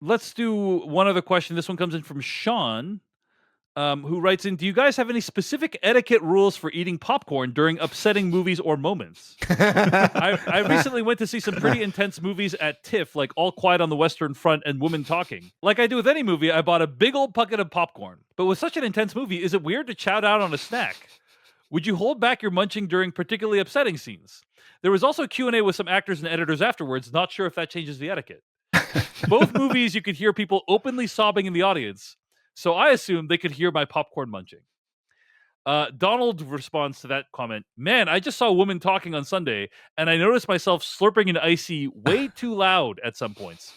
let's do one other question. This one comes in from Sean, who writes in, do you guys have any specific etiquette rules for eating popcorn during upsetting movies or moments? I recently went to see some pretty intense movies at TIFF, like All Quiet on the Western Front and Women Talking. Like I do with any movie, I bought a big old bucket of popcorn. But with such an intense movie, is it weird to chow down on a snack? Would you hold back your munching during particularly upsetting scenes? There was also Q&A with some actors and editors afterwards, not sure if that changes the etiquette. Both movies, you could hear people openly sobbing in the audience, so I assumed they could hear my popcorn munching. Donald responds to that comment, man, I just saw a woman talking on Sunday, and I noticed myself slurping an icy way too loud at some points.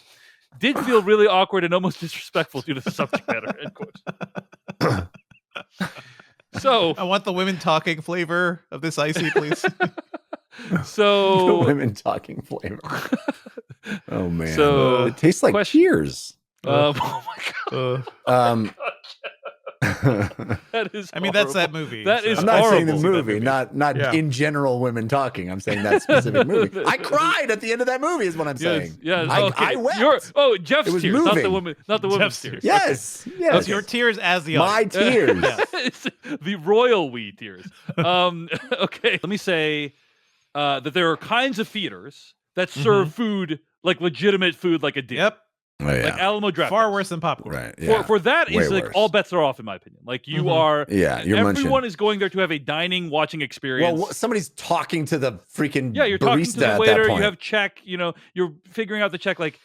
Did feel really awkward and almost disrespectful due to the subject matter, end quote. So I want the women talking flavor of this icy, please. So the women talking flavor. Oh man. So it tastes like tears. Oh my god. That is. I mean, that's that movie. That is. I'm not saying the horrible. movie, not in general women talking. I'm saying that specific movie. I cried at the end of that movie. Is what I'm saying. Yes. I wept. Jeff's tears, moving. not the woman's tears. Yes. Okay. Yes. Your tears as the my tears. It's the royal we tears. Okay. Let me say that there are kinds of theaters that serve food, like legitimate food, like a dinner. Yep. Oh, yeah. Like Alamo Draft. Far worse than popcorn. Right. Yeah. For that Way is like worse. all bets are off, in my opinion. Like you are. Yeah. You're everyone munching. is going there to have a dining, watching experience. Well, somebody's talking to the freaking you're barista talking to the at waiter. that point. You have check. You're figuring out the check. Like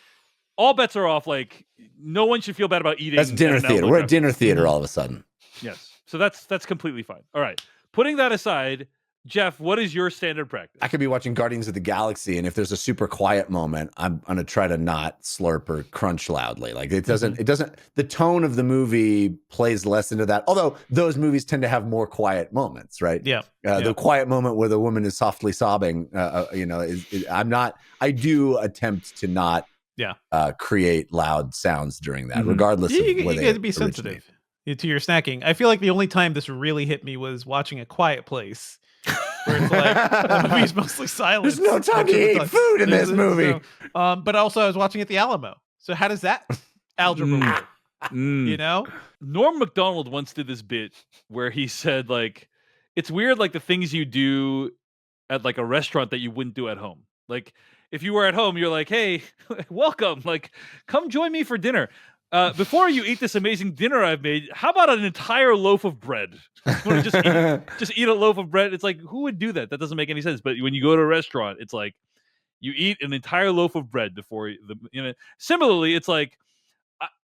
all bets are off. Like no one should feel bad about eating. That's dinner at an theater. Alamo We're at Draft. dinner theater all of a sudden. Yes. So that's completely fine. All right. Putting that aside, Jeff, what is your standard practice? I could be watching Guardians of the Galaxy, and if there's a super quiet moment, I'm gonna try to not slurp or crunch loudly. Like it doesn't. The tone of the movie plays less into that. Although those movies tend to have more quiet moments, right? Yeah. The quiet moment where the woman is softly sobbing. I do attempt to not. Create loud sounds during that, regardless of where you they got to be originate. sensitive to your snacking. I feel like the only time this really hit me was watching A Quiet Place. Where it's like the movie's mostly silent. There's no time to eat food in this movie. But also I was watching at the Alamo. So how does that algebra work? You know? Norm Macdonald once did this bit where he said, like, it's weird, like the things you do at like a restaurant that you wouldn't do at home. Like if you were at home, you're like, hey, welcome, like come join me for dinner. Before you eat this amazing dinner I've made, how about an entire loaf of bread? You want to just eat a loaf of bread? It's like, who would do that? That doesn't make any sense. But when you go to a restaurant, it's like you eat an entire loaf of bread before Similarly, it's like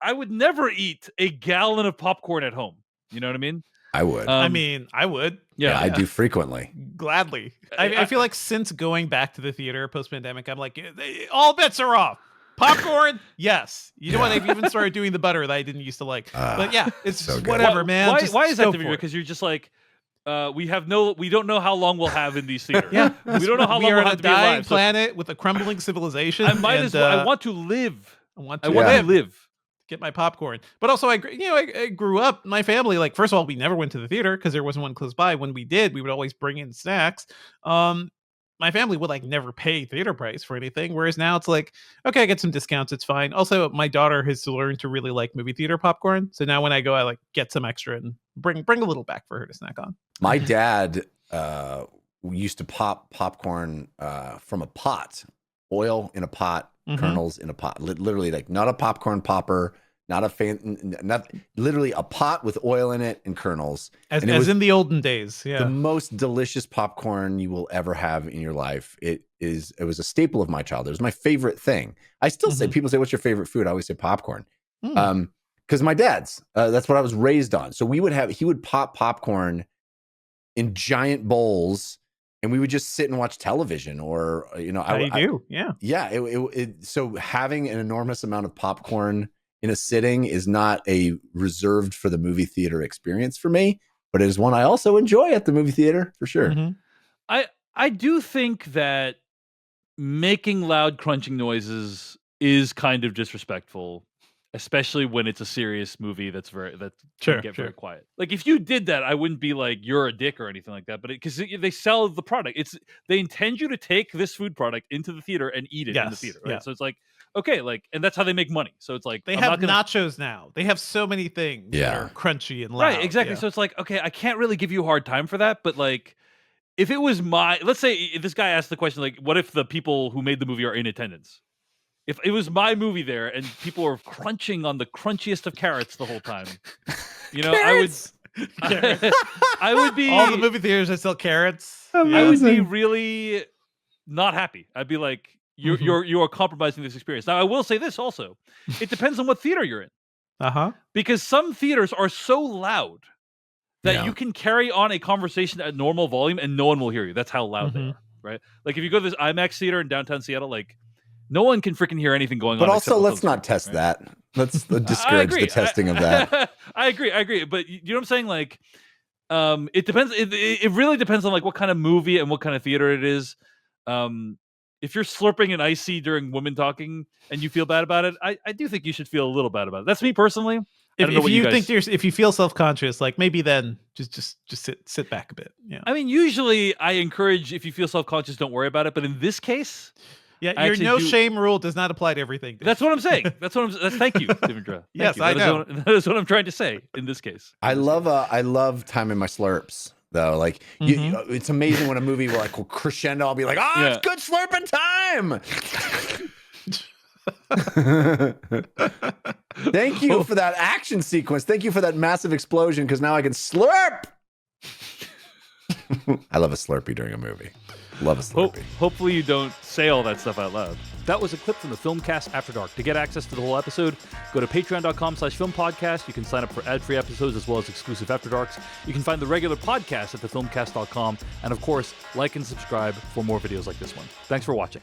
I would never eat a gallon of popcorn at home. You know what I mean? I would. I would. Yeah, I do frequently. Gladly. I feel like since going back to the theater post-pandemic, I'm like, all bets are off. Popcorn, yes. You know what? They've even started doing the butter that I didn't used to like. But yeah, it's so good. whatever, man. Why is that, Devindra? Because you're just like, we don't know how long we'll have in these theaters. Yeah, we don't know how long we are we'll on have a to be dying alive. planet with a crumbling civilization. I might as well. I want to live. I want to to live. Get my popcorn. But also, I grew up. My family, like, first of all, we never went to the theater because there wasn't one close by. When we did, we would always bring in snacks. My family would like never pay theater price for anything, whereas now it's like, okay, I get some discounts, it's fine. Also, my daughter has learned to really like movie theater popcorn, so now when I go, I like get some extra and bring a little back for her to snack on. My dad used to pop popcorn from a pot, oil in a pot, kernels in a pot, literally like not a popcorn popper. Not a literally a pot with oil in it and kernels. As in the olden days, yeah. The most delicious popcorn you will ever have in your life. It was a staple of my childhood. It was my favorite thing. I still say, people say, what's your favorite food? I always say popcorn. Because my dad's, that's what I was raised on. So he would pop popcorn in giant bowls and we would just sit and watch television or, so having an enormous amount of popcorn in a sitting is not a reserved for the movie theater experience for me, but it is one I also enjoy at the movie theater for sure. I do think that making loud crunching noises is kind of disrespectful, especially when it's a serious movie that's very quiet. Like if you did that, I wouldn't be like you're a dick or anything like that. But because they sell the product, they intend you to take this food product into the theater and eat it in the theater. Right? Yeah. So it's like, okay, like, and that's how they make money. So it's like They I'm have not gonna, nachos now. They have so many things that Yeah. are crunchy and loud. right, exactly. Yeah. So it's like, okay, I can't really give you a hard time for that, but like, if it was let's say if this guy asked the question, like, what if the people who made the movie are in attendance? If it was my movie there and people were crunching on the crunchiest of carrots the whole time, you know, Carrots! I would be All the movie theaters that sell carrots. I Yeah. would be really not happy. I'd be like, you are compromising this experience. Now, I will say this also: it depends on what theater you're in, Uh-huh. because some theaters are so loud that Yeah. you can carry on a conversation at normal volume and no one will hear you. That's how loud they Mhm. are, right? Like if you go to this IMAX theater in downtown Seattle, like no one can freaking hear anything going on. But also, except let's what's on not screen, test right? that. Let's I discourage agree. the testing of that. I agree. But you know what I'm saying? Like, it depends. It really depends on like what kind of movie and what kind of theater it is. If you're slurping an icy during women talking and you feel bad about it, I do think you should feel a little bad about it. That's me personally. If what you you think guys- if you feel self-conscious, like maybe then just sit back a bit. Yeah. I mean, usually I encourage if you feel self-conscious, don't worry about it. But in this case, Yeah, I your actually no do- shame rule does not apply to everything. that's what I'm saying. Thank you, Devindra. Yes, you. I That is know. what- that is what I'm trying to say in this case. I love timing my slurps though. Like it's amazing when a movie will like will crescendo. I'll be like, oh, it's good slurping time. Thank you for that action sequence. Thank you for that massive explosion because now I can slurp. I love a Slurpee during a movie. Love a Slurpee. Hopefully you don't say all that stuff out loud. That was a clip from the Filmcast After Dark. To get access to the whole episode, go to patreon.com/filmpodcast. You can sign up for ad-free episodes as well as exclusive After Darks. You can find the regular podcast at thefilmcast.com. And of course, like and subscribe for more videos like this one. Thanks for watching.